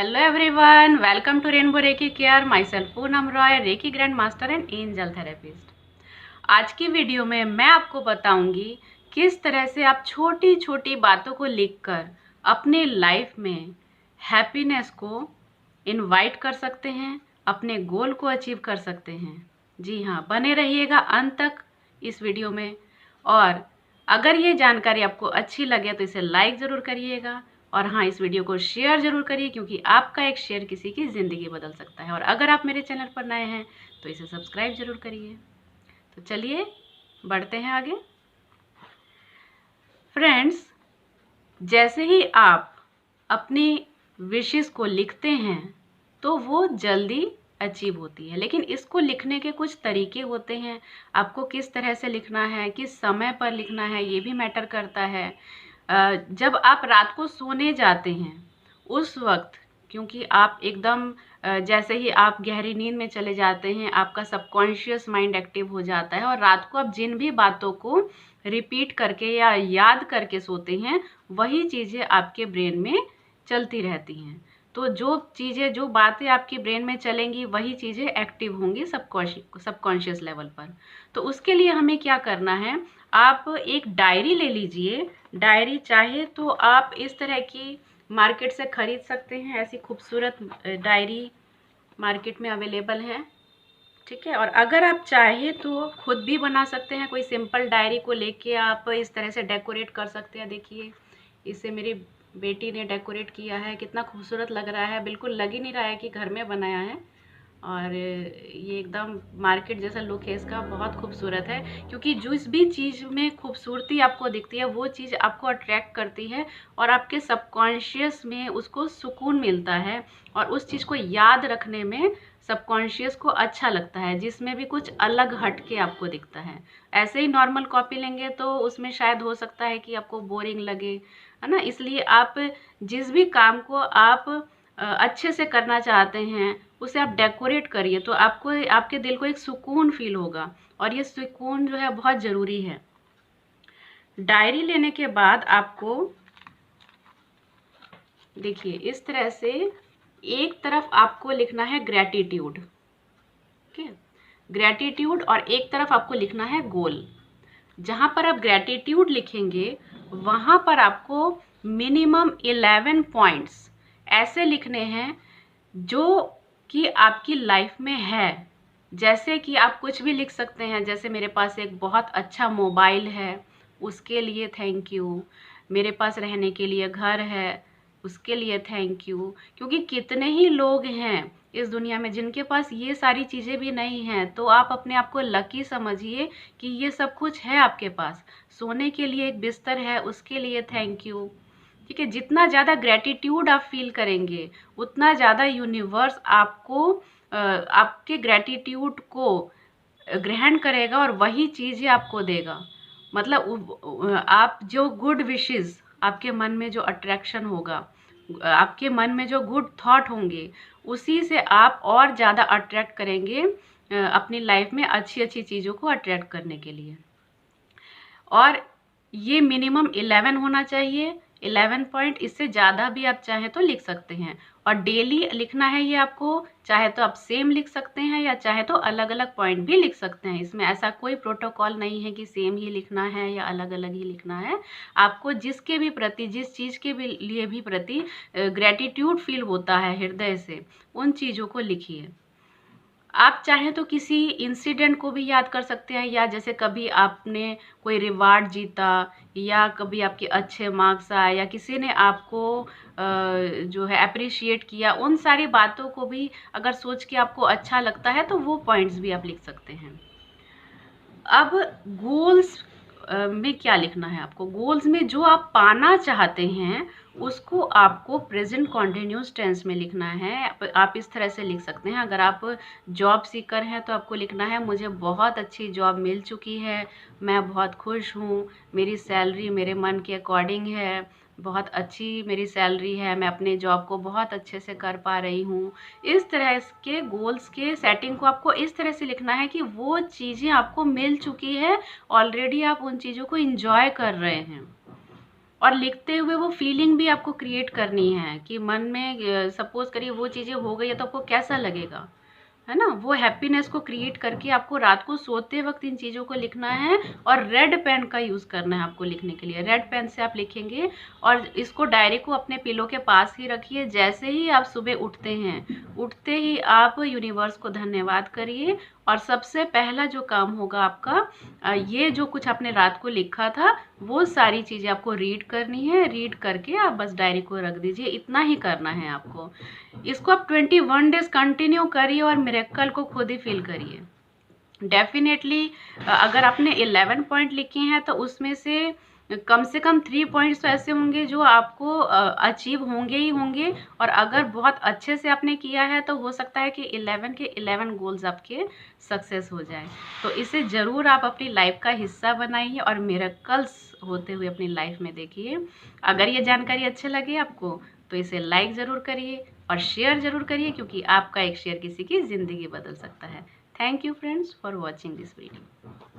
Hello everyone, welcome to Rainbow Reiki Care. Myself Poonam Roy, reiki grand master and angel therapist. आज की video में मैं आपको बताऊंगी किस तरह से आप छोटी छोटी बातों को लिखकर अपने लाइफ में हैप्पीनेस को इनवाइट कर सकते हैं, अपने गोल को अचीव कर सकते हैं। जी हाँ, बने रहिएगा अंत तक इस वीडियो में। और अगर ये जानकारी आपको अच्छी लगे तो इसे लाइक ज़रूर करिएगा, और हाँ, इस वीडियो को शेयर ज़रूर करिए क्योंकि आपका एक शेयर किसी की ज़िंदगी बदल सकता है। और अगर आप मेरे चैनल पर नए हैं तो इसे सब्सक्राइब ज़रूर करिए। तो चलिए बढ़ते हैं आगे। फ्रेंड्स, जैसे ही आप अपनी विशेस को लिखते हैं तो वो जल्दी अचीव होती है, लेकिन इसको लिखने के कुछ तरीके होते हैं। आपको किस तरह से लिखना है, किस समय पर लिखना है, ये भी मैटर करता है। जब आप रात को सोने जाते हैं उस वक्त, क्योंकि आप एकदम जैसे ही आप गहरी नींद में चले जाते हैं, आपका सबकॉन्शियस माइंड एक्टिव हो जाता है और रात को आप जिन भी बातों को रिपीट करके या याद करके सोते हैं वही चीज़ें आपके ब्रेन में चलती रहती हैं। तो जो चीज़ें, जो बातें आपके ब्रेन में चलेंगी वही चीज़ें एक्टिव होंगी सबकॉन्शियस लेवल पर। तो उसके लिए हमें क्या करना है, आप एक डायरी ले लीजिए। डायरी चाहे तो आप इस तरह की मार्केट से ख़रीद सकते हैं, ऐसी खूबसूरत डायरी मार्केट में अवेलेबल है, ठीक है। और अगर आप चाहे तो खुद भी बना सकते हैं। कोई सिंपल डायरी को लेके आप इस तरह से डेकोरेट कर सकते हैं। देखिए, इसे मेरी बेटी ने डेकोरेट किया है, कितना खूबसूरत लग रहा है। बिल्कुल लग ही नहीं रहा है कि घर में बनाया है, और ये एकदम मार्केट जैसा लुक है इसका, बहुत खूबसूरत है। क्योंकि जिस भी चीज़ में खूबसूरती आपको दिखती है वो चीज़ आपको अट्रैक्ट करती है और आपके सबकॉन्शियस में उसको सुकून मिलता है, और उस चीज़ को याद रखने में सबकॉन्शियस को अच्छा लगता है, जिसमें भी कुछ अलग हट के आपको दिखता है। ऐसे ही नॉर्मल कॉपी लेंगे तो उसमें शायद हो सकता है कि आपको बोरिंग लगे, है ना। इसलिए आप जिस भी काम को आप अच्छे से करना चाहते हैं उसे आप डेकोरेट करिए, तो आपको, आपके दिल को एक सुकून फील होगा, और ये सुकून जो है बहुत ज़रूरी है। डायरी लेने के बाद आपको देखिए इस तरह से एक तरफ आपको लिखना है ग्रैटिट्यूड, ठीक है, ग्रैटिट्यूड, और एक तरफ आपको लिखना है गोल। जहाँ पर आप ग्रैटिट्यूड लिखेंगे वहाँ पर आपको मिनिमम 11 पॉइंट्स ऐसे लिखने हैं जो कि आपकी लाइफ में है। जैसे कि आप कुछ भी लिख सकते हैं, जैसे मेरे पास एक बहुत अच्छा मोबाइल है, उसके लिए थैंक यू। मेरे पास रहने के लिए घर है, उसके लिए थैंक यू। क्योंकि कितने ही लोग हैं इस दुनिया में जिनके पास ये सारी चीज़ें भी नहीं हैं, तो आप अपने आप को लकी समझिए कि ये सब कुछ है आपके पास। सोने के लिए एक बिस्तर है, उसके लिए थैंक यू, ठीक है। जितना ज़्यादा ग्रैटिट्यूड आप फील करेंगे उतना ज़्यादा यूनिवर्स आपको आपके ग्रैटिट्यूड को ग्रहण करेगा और वही चीज़ें आपको देगा। मतलब आप जो गुड विशेस, आपके मन में जो अट्रैक्शन होगा, आपके मन में जो गुड थॉट होंगे, उसी से आप और ज़्यादा अट्रैक्ट करेंगे अपनी लाइफ में अच्छी अच्छी चीज़ों को अट्रैक्ट करने के लिए। और ये मिनिमम 11 होना चाहिए, 11 पॉइंट। इससे ज़्यादा भी आप चाहें तो लिख सकते हैं, और डेली लिखना है ये आपको। चाहे तो आप सेम लिख सकते हैं या चाहे तो अलग अलग पॉइंट भी लिख सकते हैं। इसमें ऐसा कोई प्रोटोकॉल नहीं है कि सेम ही लिखना है या अलग अलग ही लिखना है। आपको जिसके भी प्रति, जिस चीज़ के भी लिए भी प्रति ग्रैटिट्यूड फील होता है हृदय से, उन चीज़ों को लिखिए। आप चाहें तो किसी इंसिडेंट को भी याद कर सकते हैं, या जैसे कभी आपने कोई रिवार्ड जीता, या कभी आपके अच्छे मार्क्स आए, या किसी ने आपको जो है अप्रिशिएट किया, उन सारी बातों को भी अगर सोच के आपको अच्छा लगता है तो वो पॉइंट्स भी आप लिख सकते हैं। अब गोल्स में क्या लिखना है आपको। गोल्स में जो आप पाना चाहते हैं उसको आपको प्रेजेंट कॉन्टिन्यूस टेंस में लिखना है। आप इस तरह से लिख सकते हैं, अगर आप जॉब सीकर हैं तो आपको लिखना है, मुझे बहुत अच्छी जॉब मिल चुकी है, मैं बहुत खुश हूँ, मेरी सैलरी मेरे मन के अकॉर्डिंग है, बहुत अच्छी मेरी सैलरी है, मैं अपने जॉब को बहुत अच्छे से कर पा रही हूँ। इस तरह के गोल्स के सेटिंग को आपको इस तरह से लिखना है कि वो चीज़ें आपको मिल चुकी है, ऑलरेडी आप उन चीज़ों को एंजॉय कर रहे हैं। और लिखते हुए वो फीलिंग भी आपको क्रिएट करनी है कि मन में सपोज करिए वो चीज़ें हो गई है तो आपको कैसा लगेगा, है ना। वो हैप्पीनेस को क्रिएट करके आपको रात को सोते वक्त इन चीज़ों को लिखना है। और रेड पेन का यूज़ करना है आपको लिखने के लिए। रेड पेन से आप लिखेंगे और इसको डायरी को अपने पिलो के पास ही रखिए। जैसे ही आप सुबह उठते हैं, उठते ही आप यूनिवर्स को धन्यवाद करिए। और सबसे पहला जो काम होगा आपका, ये जो कुछ आपने रात को लिखा था वो सारी चीज़ें आपको रीड करनी है। रीड करके आप बस डायरी को रख दीजिए। इतना ही करना है आपको। इसको आप 21 डेज कंटिन्यू करिए और मिरेकल को खुद ही फील करिए। डेफिनेटली अगर आपने 11 पॉइंट लिखे हैं तो उसमें से कम 3 पॉइंट्स तो ऐसे होंगे जो आपको अचीव होंगे ही होंगे। और अगर बहुत अच्छे से आपने किया है तो हो सकता है कि 11 के 11 गोल्स आपके सक्सेस हो जाए। तो इसे ज़रूर आप अपनी लाइफ का हिस्सा बनाइए और मिरेकल्स होते हुए अपनी लाइफ में देखिए। अगर ये जानकारी अच्छे लगे आपको तो इसे लाइक ज़रूर करिए और शेयर ज़रूर करिए, क्योंकि आपका एक शेयर किसी की ज़िंदगी बदल सकता है। Thank you friends for watching this video.